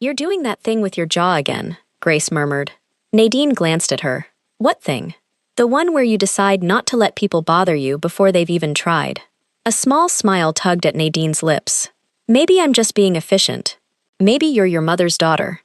You're doing that thing with your jaw again, Grace murmured. Nadine glanced at her. What thing? The one where you decide not to let people bother you before they've even tried. A small smile tugged at Nadine's lips. Maybe I'm just being efficient. Maybe you're your mother's daughter.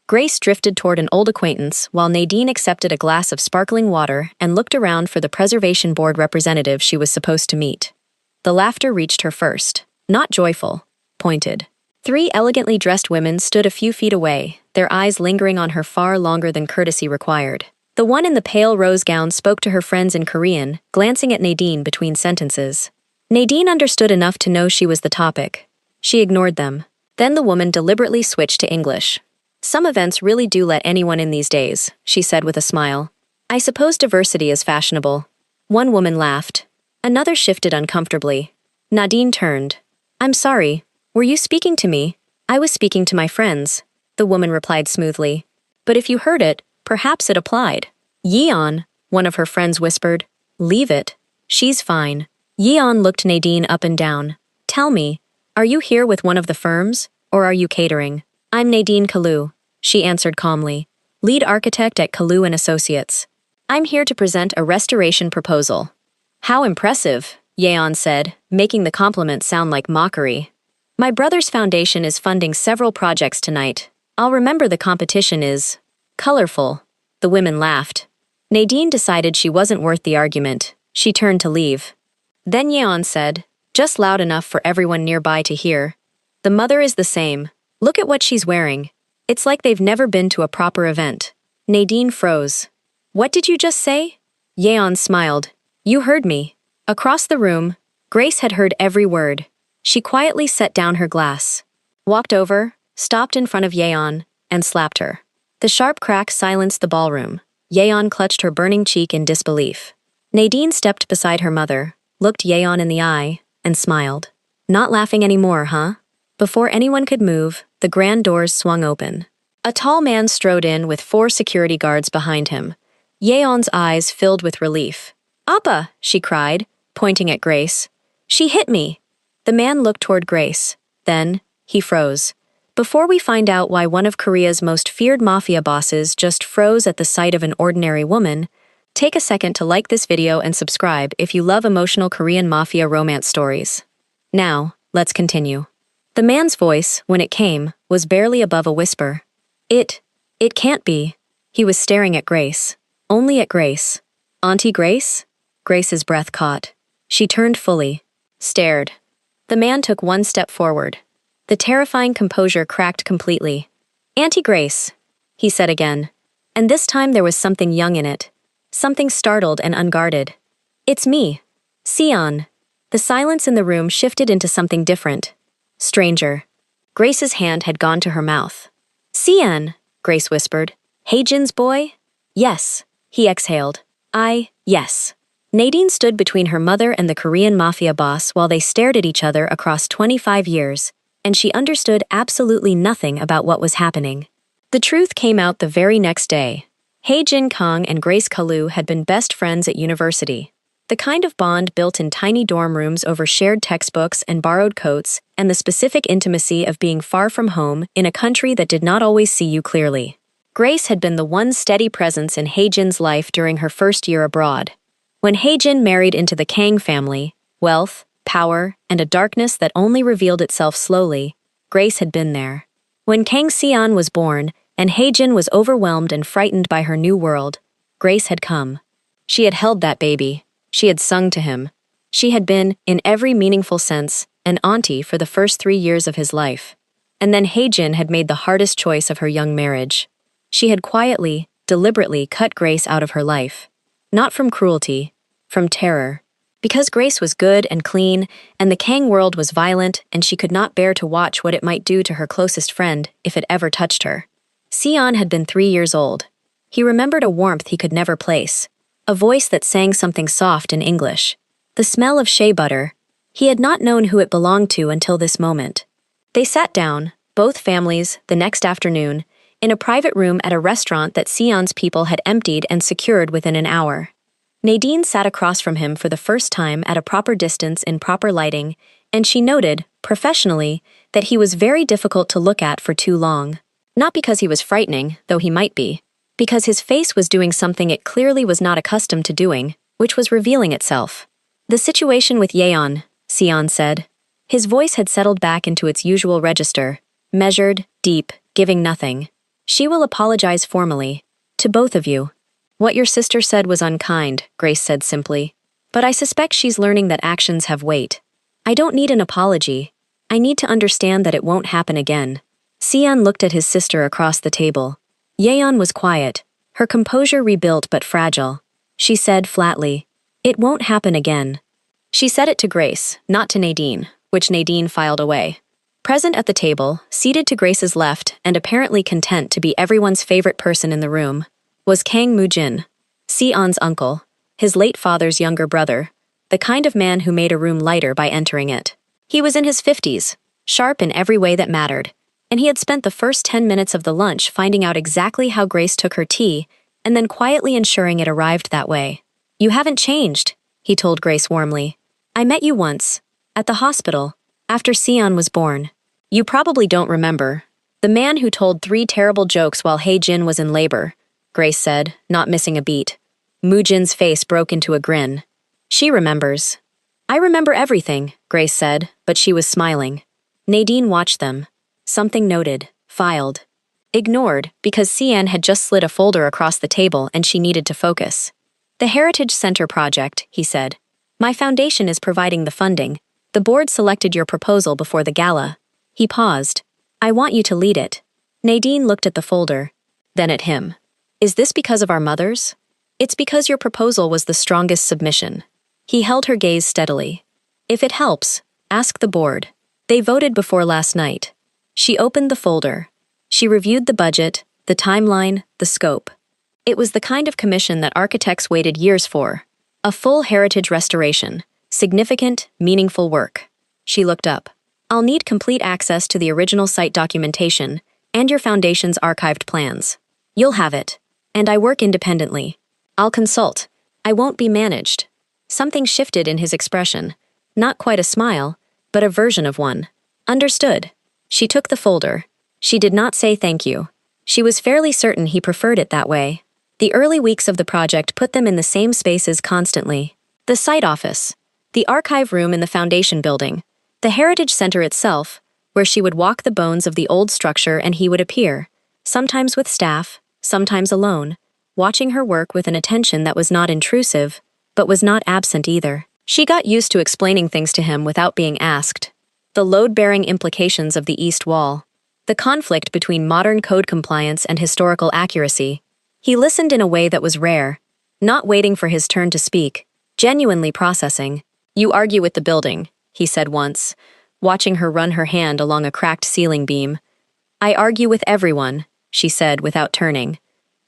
Grace drifted toward an old acquaintance while Nadine accepted a glass of sparkling water and looked around for the preservation board representative she was supposed to meet. The laughter reached her first. Not joyful. Pointed. 3 elegantly dressed women stood a few feet away, their eyes lingering on her far longer than courtesy required. The one in the pale rose gown spoke to her friends in Korean, glancing at Nadine between sentences. Nadine understood enough to know she was the topic. She ignored them. Then the woman deliberately switched to English. Some events really do let anyone in these days, she said with a smile. I suppose diversity is fashionable. One woman laughed. Another shifted uncomfortably. Nadine turned. I'm sorry. Were you speaking to me? I was speaking to my friends, the woman replied smoothly. But if you heard it, perhaps it applied. Yeon, one of her friends whispered. Leave it. She's fine. Yeon looked Nadine up and down. Tell me, are you here with one of the firms, or are you catering? I'm Nadine Kalu, she answered calmly, lead architect at Kalu & Associates. I'm here to present a restoration proposal. How impressive, Yeon said, making the compliment sound like mockery. My brother's foundation is funding several projects tonight. I'll remember the competition is colorful. The women laughed. Nadine decided she wasn't worth the argument. She turned to leave. Then Yeon said, just loud enough for everyone nearby to hear. The mother is the same. Look at what she's wearing. It's like they've never been to a proper event. Nadine froze. What did you just say? Yeon smiled. You heard me. Across the room, Grace had heard every word. She quietly set down her glass, walked over, stopped in front of Yeon, and slapped her. The sharp crack silenced the ballroom. Yeon clutched her burning cheek in disbelief. Nadine stepped beside her mother, looked Yeon in the eye, and smiled. Not laughing anymore, huh? Before anyone could move, the grand doors swung open. A tall man strode in with 4 security guards behind him. Yeon's eyes filled with relief. Appa, she cried, pointing at Grace. She hit me. The man looked toward Grace. Then, he froze. Before we find out why one of Korea's most feared mafia bosses just froze at the sight of an ordinary woman, take a second to like this video and subscribe if you love emotional Korean mafia romance stories. Now, let's continue. The man's voice, when it came, was barely above a whisper. It can't be. He was staring at Grace. Only at Grace. Auntie Grace? Grace's breath caught. She turned fully. Stared. The man took 1 step forward. The terrifying composure cracked completely. Auntie Grace, he said again. And this time there was something young in it. Something startled and unguarded. It's me. Sion. The silence in the room shifted into something different. Stranger. Grace's hand had gone to her mouth. Sion, Grace whispered. Haejin's boy? Yes, he exhaled. Yes. Nadine stood between her mother and the Korean mafia boss while they stared at each other across 25 years, and she understood absolutely nothing about what was happening. The truth came out the very next day. Haejin Kang and Grace Kalu had been best friends at university. The kind of bond built in tiny dorm rooms over shared textbooks and borrowed coats, and the specific intimacy of being far from home in a country that did not always see you clearly. Grace had been the one steady presence in Haejin's life during her first year abroad. When Haejin married into the Kang family, wealth, power, and a darkness that only revealed itself slowly, Grace had been there. When Kang Sion was born, and Haejin was overwhelmed and frightened by her new world, Grace had come. She had held that baby. She had sung to him. She had been, in every meaningful sense, an auntie for the first 3 years of his life. And then Haejin had made the hardest choice of her young marriage. She had quietly, deliberately cut Grace out of her life. Not from cruelty, from terror. Because Grace was good and clean, and the Kang world was violent, and she could not bear to watch what it might do to her closest friend if it ever touched her. Sion had been 3 years old. He remembered a warmth he could never place. A voice that sang something soft in English. The smell of shea butter. He had not known who it belonged to until this moment. They sat down, both families, the next afternoon, in a private room at a restaurant that Sion's people had emptied and secured within an hour. Nadine sat across from him for the first time at a proper distance in proper lighting, and she noted, professionally, that he was very difficult to look at for too long. Not because he was frightening, though he might be. Because his face was doing something it clearly was not accustomed to doing, which was revealing itself. The situation with Yeon, Sion said. His voice had settled back into its usual register, measured, deep, giving nothing. She will apologize formally. To both of you. What your sister said was unkind, Grace said simply. But I suspect she's learning that actions have weight. I don't need an apology. I need to understand that it won't happen again. Sion looked at his sister across the table. Yeon was quiet, her composure rebuilt but fragile. She said flatly, "It won't happen again." She said it to Grace, not to Nadine, which Nadine filed away. Present at the table, seated to Grace's left and apparently content to be everyone's favorite person in the room, was Kang Moo-jin, Sion's uncle, his late father's younger brother, the kind of man who made a room lighter by entering it. He was in his 50s, sharp in every way that mattered, and he had spent the first 10 minutes of the lunch finding out exactly how Grace took her tea and then quietly ensuring it arrived that way. "You haven't changed," he told Grace warmly. "I met you once, at the hospital, after Sion was born. You probably don't remember. The man who told 3 terrible jokes while Hae-jin was in labor," Grace said, not missing a beat. Moo-jin's face broke into a grin. "She remembers." "I remember everything," Grace said, but she was smiling. Nadine watched them. Something noted, filed. Ignored, because Sion had just slid a folder across the table and she needed to focus. "The Heritage Center project," he said. "My foundation is providing the funding. The board selected your proposal before the gala." He paused. "I want you to lead it." Nadine looked at the folder, then at him. "Is this because of our mothers?" "It's because your proposal was the strongest submission." He held her gaze steadily. "If it helps, ask the board. They voted before last night." She opened the folder. She reviewed the budget, the timeline, the scope. It was the kind of commission that architects waited years for. A full heritage restoration, significant, meaningful work. She looked up. "I'll need complete access to the original site documentation and your foundation's archived plans. You'll have it. And I work independently. I'll consult. I won't be managed." Something shifted in his expression. Not quite a smile, but a version of one. "Understood." She took the folder. She did not say thank you. She was fairly certain he preferred it that way. The early weeks of the project put them in the same spaces constantly. The site office, the archive room in the foundation building, the Heritage Center itself, where she would walk the bones of the old structure and he would appear, sometimes with staff, sometimes alone, watching her work with an attention that was not intrusive, but was not absent either. She got used to explaining things to him without being asked. The load-bearing implications of the East Wall, the conflict between modern code compliance and historical accuracy. He listened in a way that was rare, not waiting for his turn to speak, genuinely processing. "You argue with the building," he said once, watching her run her hand along a cracked ceiling beam. "I argue with everyone," she said without turning.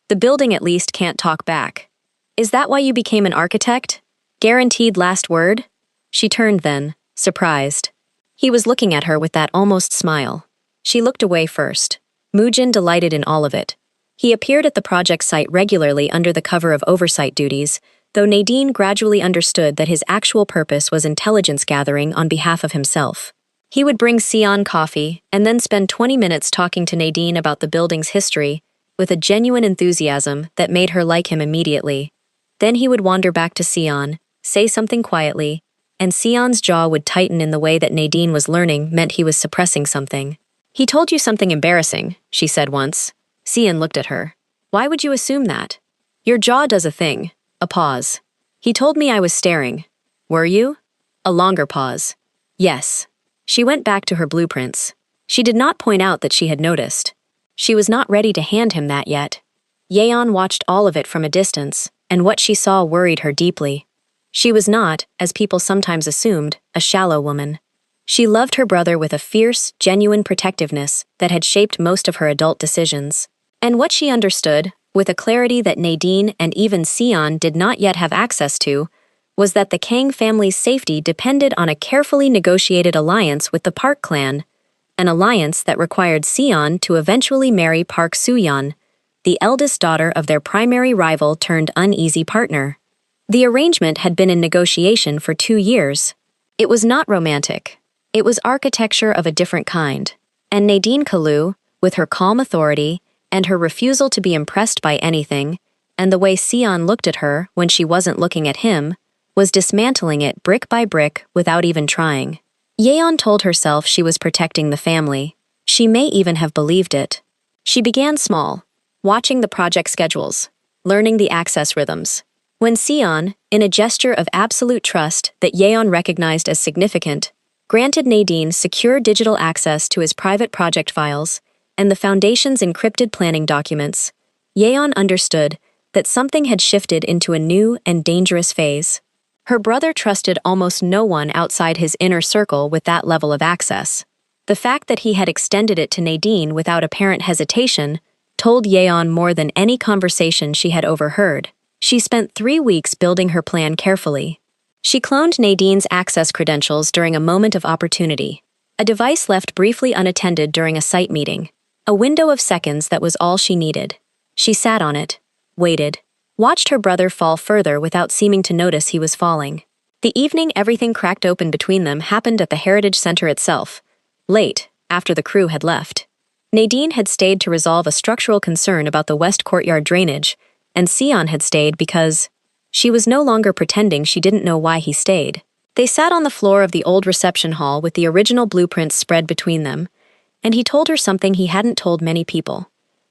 "The building at least can't talk back." "Is that why you became an architect? Guaranteed last word?" She turned then, surprised. He was looking at her with that almost smile. She looked away first. Moo-jin delighted in all of it. He appeared at the project site regularly under the cover of oversight duties, though Nadine gradually understood that his actual purpose was intelligence gathering on behalf of himself. He would bring Sion coffee and then spend 20 minutes talking to Nadine about the building's history, with a genuine enthusiasm that made her like him immediately. Then he would wander back to Sion, say something quietly, and Sion's jaw would tighten in the way that Nadine was learning meant he was suppressing something. "He told you something embarrassing," she said once. Sion looked at her. "Why would you assume that?" "Your jaw does a thing." A pause. "He told me I was staring." "Were you?" A longer pause. "Yes." She went back to her blueprints. She did not point out that she had noticed. She was not ready to hand him that yet. Yeon watched all of it from a distance, and what she saw worried her deeply. She was not, as people sometimes assumed, a shallow woman. She loved her brother with a fierce, genuine protectiveness that had shaped most of her adult decisions. And what she understood, with a clarity that Nadine and even Sion did not yet have access to, was that the Kang family's safety depended on a carefully negotiated alliance with the Park clan, an alliance that required Sion to eventually marry Park Soo-yeon, the eldest daughter of their primary rival turned uneasy partner. The arrangement had been in negotiation for 2 years. It was not romantic. It was architecture of a different kind. And Nadine Kalu, with her calm authority and her refusal to be impressed by anything, and the way Sion looked at her when she wasn't looking at him, was dismantling it brick by brick without even trying. Yeon told herself she was protecting the family. She may even have believed it. She began small, watching the project schedules, learning the access rhythms. When Sion, in a gesture of absolute trust that Yeon recognized as significant, granted Nadine secure digital access to his private project files and the Foundation's encrypted planning documents, Yeon understood that something had shifted into a new and dangerous phase. Her brother trusted almost no one outside his inner circle with that level of access. The fact that he had extended it to Nadine without apparent hesitation told Yeon more than any conversation she had overheard. She spent 3 weeks building her plan carefully. She cloned Nadine's access credentials during a moment of opportunity, a device left briefly unattended during a site meeting, a window of seconds that was all she needed. She sat on it, waited, watched her brother fall further without seeming to notice he was falling. The evening everything cracked open between them happened at the Heritage Center itself, late, after the crew had left. Nadine had stayed to resolve a structural concern about the West Courtyard drainage, and Sion had stayed because she was no longer pretending she didn't know why he stayed. They sat on the floor of the old reception hall with the original blueprints spread between them, and he told her something he hadn't told many people.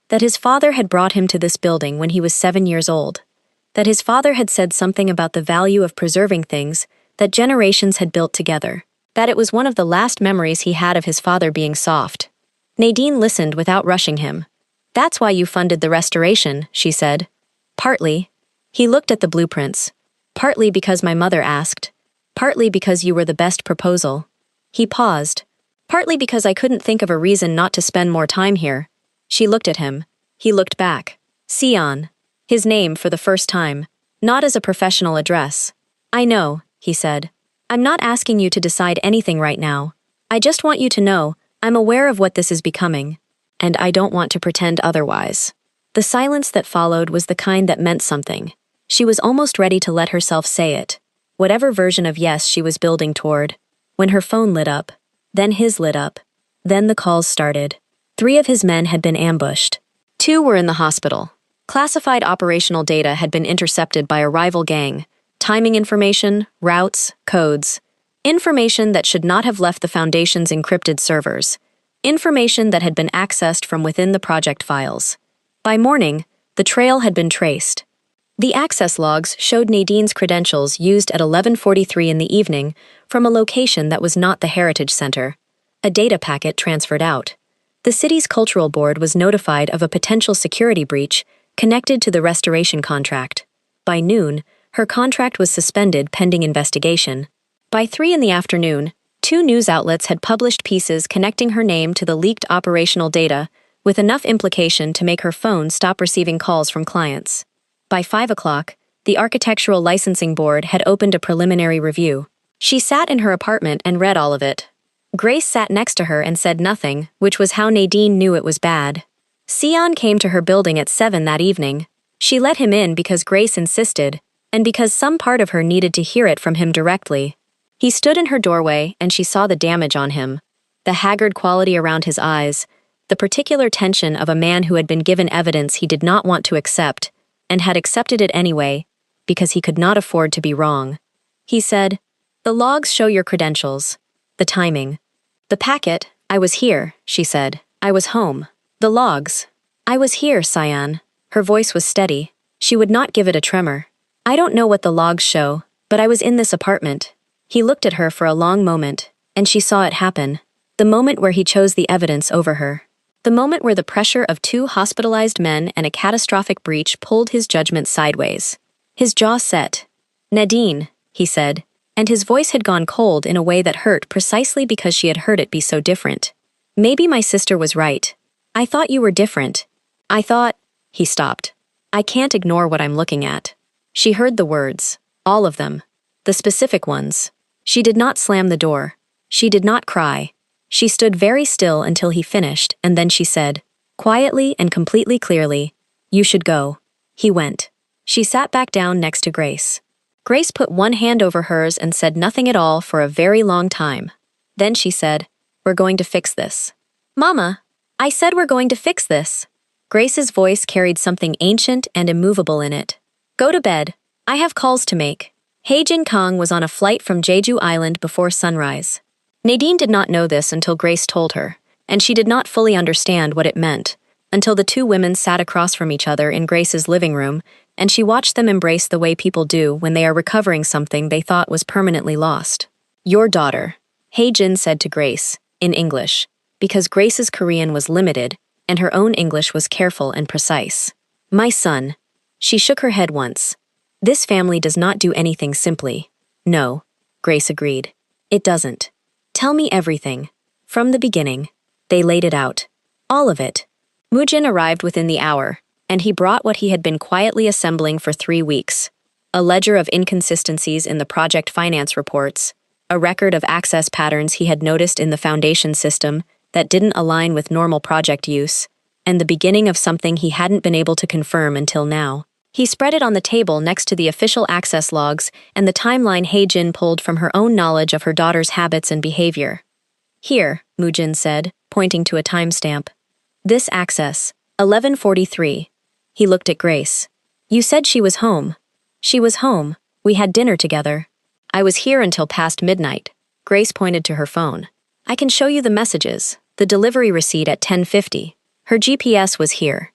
That his father had brought him to this building when he was 7 years old. That his father had said something about the value of preserving things that generations had built together. That it was one of the last memories he had of his father being soft. Nadine listened without rushing him. "That's why you funded the restoration," she said. "Partly." He looked at the blueprints. "Partly because my mother asked. Partly because you were the best proposal." He paused. "Partly because I couldn't think of a reason not to spend more time here." She looked at him. He looked back. Sion. His name for the first time. Not as a professional address. "I know," he said. "I'm not asking you to decide anything right now. I just want you to know I'm aware of what this is becoming. And I don't want to pretend otherwise." The silence that followed was the kind that meant something. She was almost ready to let herself say it. Whatever version of yes she was building toward. When her phone lit up. Then his lit up. Then the calls started. 3 of his men had been ambushed. 2 were in the hospital. Classified operational data had been intercepted by a rival gang. Timing information, routes, codes. Information that should not have left the Foundation's encrypted servers. Information that had been accessed from within the project files. By morning, the trail had been traced. The access logs showed Nadine's credentials used at 11:43 in the evening from a location that was not the Heritage Center. A data packet transferred out. The city's cultural board was notified of a potential security breach connected to the restoration contract. By noon, her contract was suspended pending investigation. By 3 in the afternoon, 2 news outlets had published pieces connecting her name to the leaked operational data, with enough implication to make her phone stop receiving calls from clients. By 5 o'clock, the Architectural Licensing Board had opened a preliminary review. She sat in her apartment and read all of it. Grace sat next to her and said nothing, which was how Nadine knew it was bad. Sion came to her building at 7 that evening. She let him in because Grace insisted, and because some part of her needed to hear it from him directly. He stood in her doorway and she saw the damage on him. The haggard quality around his eyes, the particular tension of a man who had been given evidence he did not want to accept, and had accepted it anyway, because he could not afford to be wrong. He said, "The logs show your credentials. The timing. The packet, I was here," she said. "I was home. The logs. I was here, Sion." Her voice was steady. She would not give it a tremor. "I don't know what the logs show, but I was in this apartment." He looked at her for a long moment, and she saw it happen. The moment where he chose the evidence over her. The moment where the pressure of 2 hospitalized men and a catastrophic breach pulled his judgment sideways. His jaw set. "Nadine," he said, and his voice had gone cold in a way that hurt precisely because she had heard it be so different. "Maybe my sister was right. I thought you were different. I thought—" He stopped. "I can't ignore what I'm looking at." She heard the words. All of them. The specific ones. She did not slam the door. She did not cry. She stood very still until he finished, and then she said, quietly and completely clearly, "You should go." He went. She sat back down next to Grace. Grace put one hand over hers and said nothing at all for a very long time. Then she said, "We're going to fix this." "Mama." I said we're going to fix this. Grace's voice carried something ancient and immovable in it. Go to bed. I have calls to make. Jin Kang was on a flight from Jeju Island before sunrise. Nadine did not know this until Grace told her, and she did not fully understand what it meant, until the two women sat across from each other in Grace's living room, and she watched them embrace the way people do when they are recovering something they thought was permanently lost. Your daughter, Jin said to Grace, in English, because Grace's Korean was limited, and her own English was careful and precise. My son. She shook her head once. This family does not do anything simply. No, Grace agreed. It doesn't. Tell me everything. From the beginning. They laid it out. All of it. Moojin arrived within the hour, and he brought what he had been quietly assembling for 3 weeks. A ledger of inconsistencies in the project finance reports, a record of access patterns he had noticed in the foundation system that didn't align with normal project use, and the beginning of something he hadn't been able to confirm until now. He spread it on the table next to the official access logs and the timeline Jin pulled from her own knowledge of her daughter's habits and behavior. Here, Moojin said, pointing to a timestamp. This access, 11:43. He looked at Grace. You said she was home. She was home. We had dinner together. I was here until past midnight. Grace pointed to her phone. I can show you the messages, the delivery receipt at 10:50. Her GPS was here.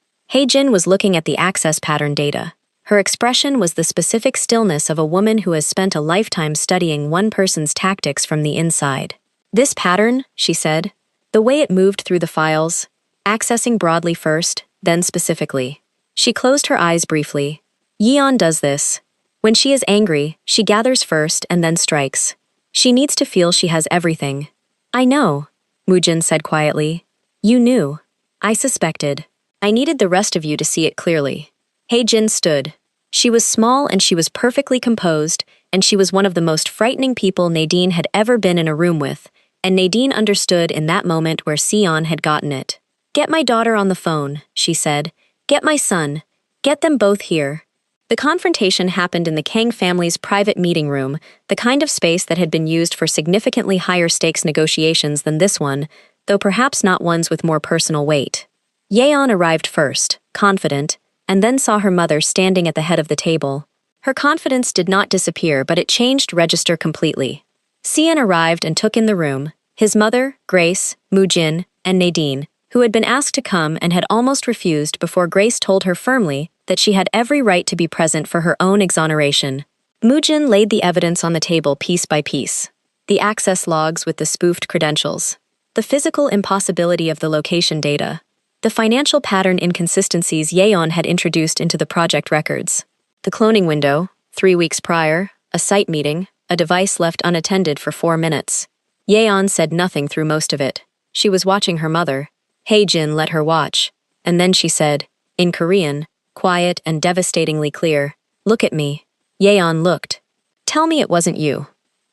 Jin was looking at the access pattern data. Her expression was the specific stillness of a woman who has spent a lifetime studying one person's tactics from the inside. This pattern, she said, the way it moved through the files, accessing broadly first, then specifically. She closed her eyes briefly. Yeon does this. When she is angry, she gathers first and then strikes. She needs to feel she has everything. I know, Moojin said quietly. You knew. I suspected. I needed the rest of you to see it clearly. Jin stood. She was small and she was perfectly composed, and she was one of the most frightening people Nadine had ever been in a room with, and Nadine understood in that moment where Sion had gotten it. Get my daughter on the phone, she said. Get my son. Get them both here. The confrontation happened in the Kang family's private meeting room, the kind of space that had been used for significantly higher stakes negotiations than this one, though perhaps not ones with more personal weight. Yeon arrived first, confident, and then saw her mother standing at the head of the table. Her confidence did not disappear, but it changed register completely. Sion arrived and took in the room, his mother, Grace, Moojin, and Nadine, who had been asked to come and had almost refused before Grace told her firmly that she had every right to be present for her own exoneration. Moojin laid the evidence on the table piece by piece. The access logs with the spoofed credentials, the physical impossibility of the location data, the financial pattern inconsistencies Yeon had introduced into the project records, the cloning window, 3 weeks prior, a site meeting, a device left unattended for 4 minutes. Yeon said nothing through most of it. She was watching her mother. Jin let her watch, and then she said, in Korean, quiet and devastatingly clear, look at me. Yeon looked. Tell me it wasn't you.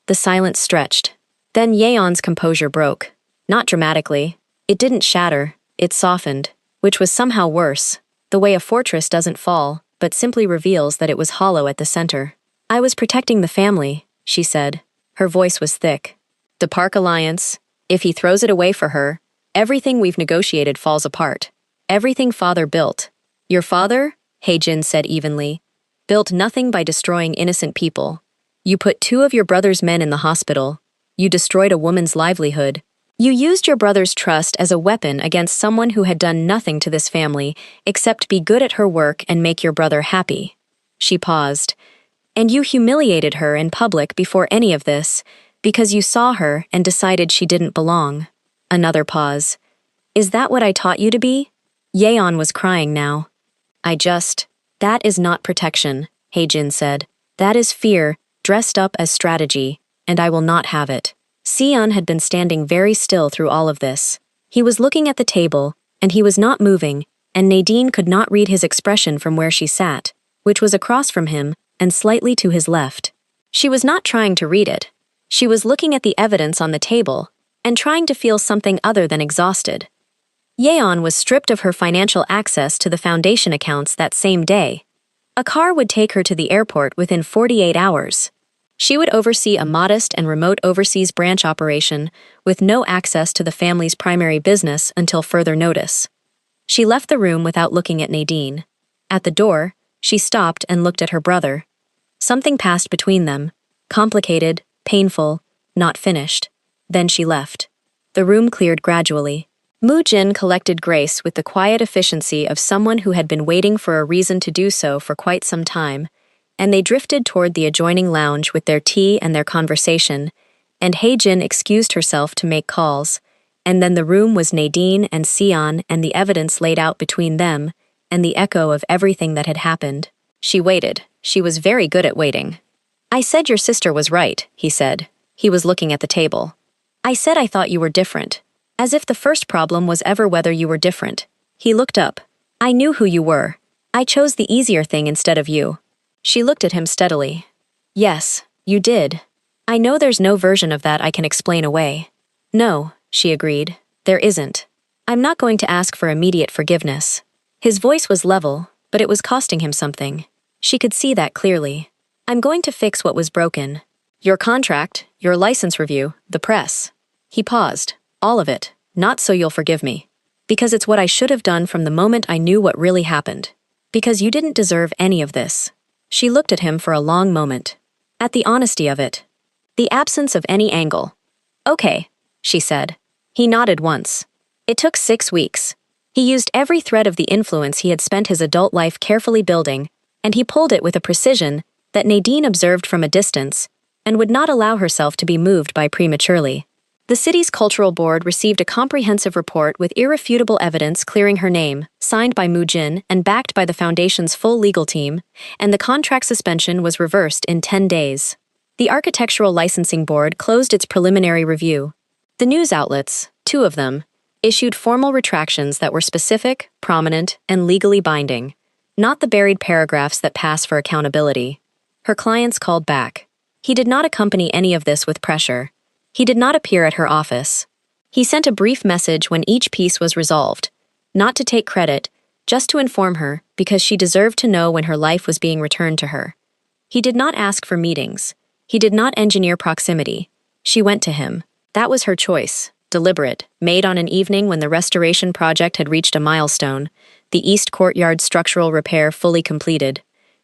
The silence stretched. Then Yeon's composure broke. Not dramatically. It didn't shatter. It softened, which was somehow worse, the way a fortress doesn't fall, but simply reveals that it was hollow at the center. I was protecting the family, she said. Her voice was thick. The Park Alliance, if he throws it away for her, everything we've negotiated falls apart. Everything father built. Your father, Jin said evenly, built nothing by destroying innocent people. You put 2 of your brother's men in the hospital. You destroyed a woman's livelihood. You used your brother's trust as a weapon against someone who had done nothing to this family except be good at her work and make your brother happy. She paused. And you humiliated her in public before any of this, because you saw her and decided she didn't belong. Another pause. Is that what I taught you to be? Yeon was crying now. That is not protection, Jin said. That is fear, dressed up as strategy, and I will not have it. Sion had been standing very still through all of this. He was looking at the table, and he was not moving, and Nadine could not read his expression from where she sat, which was across from him and slightly to his left. She was not trying to read it. She was looking at the evidence on the table and trying to feel something other than exhausted. Yeon was stripped of her financial access to the foundation accounts that same day. A car would take her to the airport within 48 hours. She would oversee a modest and remote overseas branch operation with no access to the family's primary business until further notice. She left the room without looking at Nadine. At the door, she stopped and looked at her brother. Something passed between them, complicated, painful, not finished. Then she left. The room cleared gradually. Mu Jin collected Grace with the quiet efficiency of someone who had been waiting for a reason to do so for quite some time, and they drifted toward the adjoining lounge with their tea and their conversation, and Jin excused herself to make calls, and then the room was Nadine and Sion and the evidence laid out between them, and the echo of everything that had happened. She waited. She was very good at waiting. "I said your sister was right," he said. He was looking at the table. "I said I thought you were different. As if the first problem was ever whether you were different." He looked up. "I knew who you were. I chose the easier thing instead of you." She looked at him steadily. "Yes, you did. I know there's no version of that I can explain away." "No," she agreed, "there isn't. I'm not going to ask for immediate forgiveness." His voice was level, but it was costing him something. She could see that clearly. "I'm going to fix what was broken. Your contract, your license review, the press." He paused. "All of it. Not so you'll forgive me. Because it's what I should have done from the moment I knew what really happened. Because you didn't deserve any of this." She looked at him for a long moment. At the honesty of it. The absence of any angle. "Okay," she said. He nodded once. It took 6 weeks. He used every thread of the influence he had spent his adult life carefully building, and he pulled it with a precision that Nadine observed from a distance and would not allow herself to be moved by prematurely. The city's cultural board received a comprehensive report with irrefutable evidence clearing her name, signed by Mu Jin and backed by the foundation's full legal team, and the contract suspension was reversed in 10 days. The Architectural Licensing Board closed its preliminary review. The news outlets, 2 of them, issued formal retractions that were specific, prominent, and legally binding, not the buried paragraphs that pass for accountability. Her clients called back. He did not accompany any of this with pressure. He did not appear at her office. He sent a brief message when each piece was resolved, not to take credit, just to inform her because she deserved to know when her life was being returned to her. He did not ask for meetings. He did not engineer proximity. She went to him. That was her choice, deliberate, made on an evening when the restoration project had reached a milestone, the East Courtyard structural repair fully completed,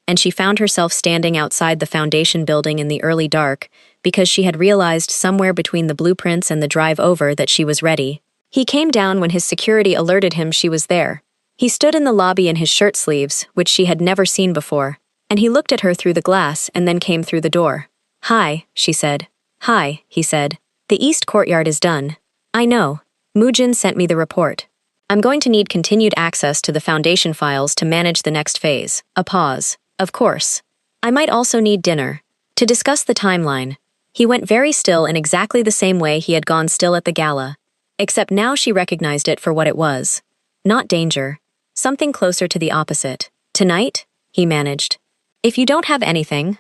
and she found herself standing outside the foundation building in the early dark because she had realized somewhere between the blueprints and the drive over that she was ready. He came down when his security alerted him she was there. He stood in the lobby in his shirt sleeves, which she had never seen before, and he looked at her through the glass and then came through the door. "Hi," she said. "Hi," he said. "The East Courtyard is done." "I know. Mu Jin sent me the report. I'm going to need continued access to the foundation files to manage the next phase." A pause. "Of course. I might also need dinner. To discuss the timeline." He went very still in exactly the same way he had gone still at the gala, except now she recognized it for what it was. Not danger. Something closer to the opposite. "Tonight?" he managed. "If you don't have anything."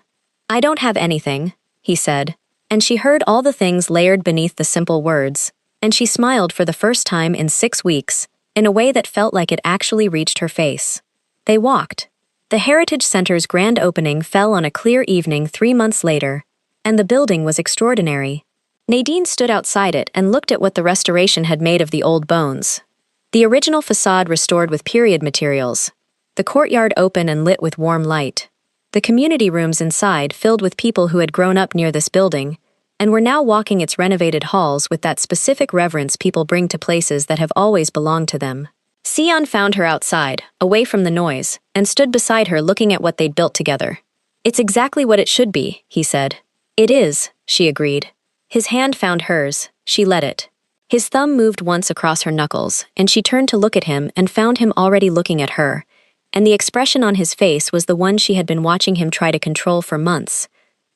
"I don't have anything," he said, and she heard all the things layered beneath the simple words, and she smiled for the first time in 6 weeks, in a way that felt like it actually reached her face. They walked. The Heritage Center's grand opening fell on a clear evening 3 months later, and the building was extraordinary. Nadine stood outside it and looked at what the restoration had made of the old bones. The original facade restored with period materials, the courtyard open and lit with warm light, the community rooms inside filled with people who had grown up near this building, and were now walking its renovated halls with that specific reverence people bring to places that have always belonged to them. Sion found her outside, away from the noise, and stood beside her looking at what they'd built together. "It's exactly what it should be," he said. "It is," she agreed. His hand found hers. She let it. His thumb moved once across her knuckles, and she turned to look at him and found him already looking at her, and the expression on his face was the one she had been watching him try to control for months,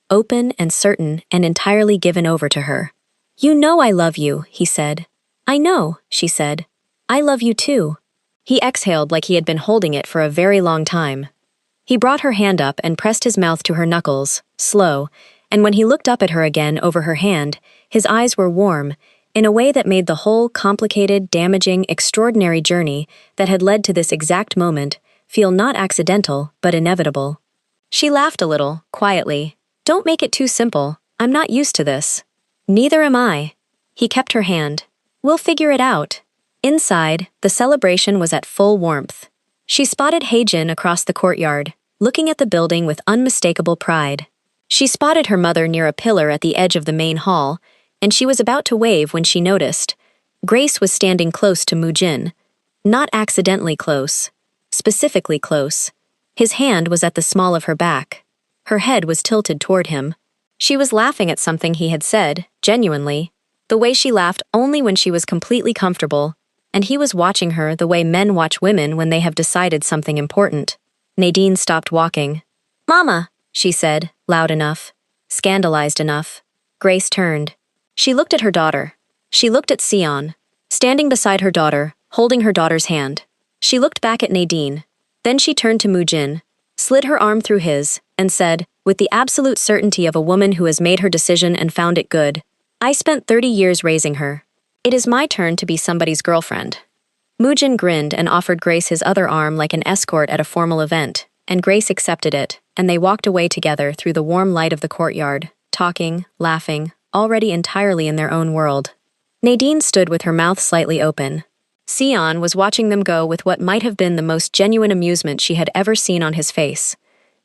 open and certain and entirely given over to her. "You know I love you," he said. "I know," she said. "I love you too." He exhaled like he had been holding it for a very long time. He brought her hand up and pressed his mouth to her knuckles, slow, and when he looked up at her again over her hand, his eyes were warm, in a way that made the whole complicated, damaging, extraordinary journey that had led to this exact moment feel not accidental, but inevitable. She laughed a little, quietly. Don't make it too simple. I'm not used to this. Neither am I. He kept her hand. We'll figure it out. Inside, the celebration was at full warmth. She spotted Heijin across the courtyard, looking at the building with unmistakable pride. She spotted her mother near a pillar at the edge of the main hall, and she was about to wave when she noticed. Grace was standing close to Mujin. Not accidentally close. Specifically close. His hand was at the small of her back. Her head was tilted toward him. She was laughing at something he had said, genuinely. The way she laughed only when she was completely comfortable, and he was watching her the way men watch women when they have decided something important. Nadine stopped walking. "Mama," she said, loud enough. Scandalized enough. Grace turned. She looked at her daughter. She looked at Sion, standing beside her daughter, holding her daughter's hand. She looked back at Nadine. Then she turned to Mujin, slid her arm through his, and said, with the absolute certainty of a woman who has made her decision and found it good, "I spent 30 years raising her. It is my turn to be somebody's girlfriend." Mujin grinned and offered Grace his other arm like an escort at a formal event, and Grace accepted it, and they walked away together through the warm light of the courtyard, talking, laughing, already entirely in their own world. Nadine stood with her mouth slightly open. Sion was watching them go with what might have been the most genuine amusement she had ever seen on his face.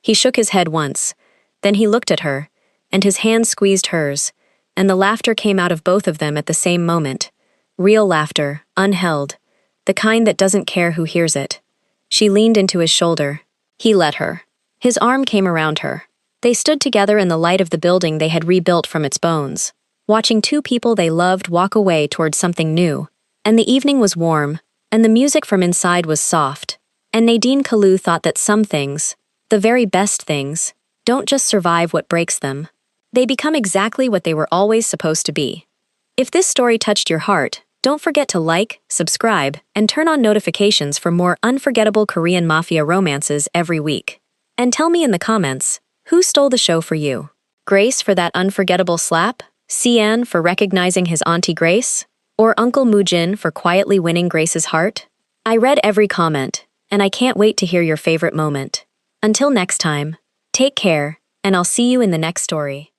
He shook his head once. Then he looked at her, and his hand squeezed hers, and the laughter came out of both of them at the same moment. Real laughter, unheld, the kind that doesn't care who hears it. She leaned into his shoulder. He let her. His arm came around her. They stood together in the light of the building they had rebuilt from its bones, watching two people they loved walk away towards something new. And the evening was warm, and the music from inside was soft. And Nadine Kalu thought that some things, the very best things, don't just survive what breaks them. They become exactly what they were always supposed to be. If this story touched your heart, don't forget to like, subscribe, and turn on notifications for more unforgettable Korean mafia romances every week. And tell me in the comments, who stole the show for you? Grace for that unforgettable slap? Cian for recognizing his Auntie Grace? Or Uncle Mujin for quietly winning Grace's heart? I read every comment, and I can't wait to hear your favorite moment. Until next time, take care, and I'll see you in the next story.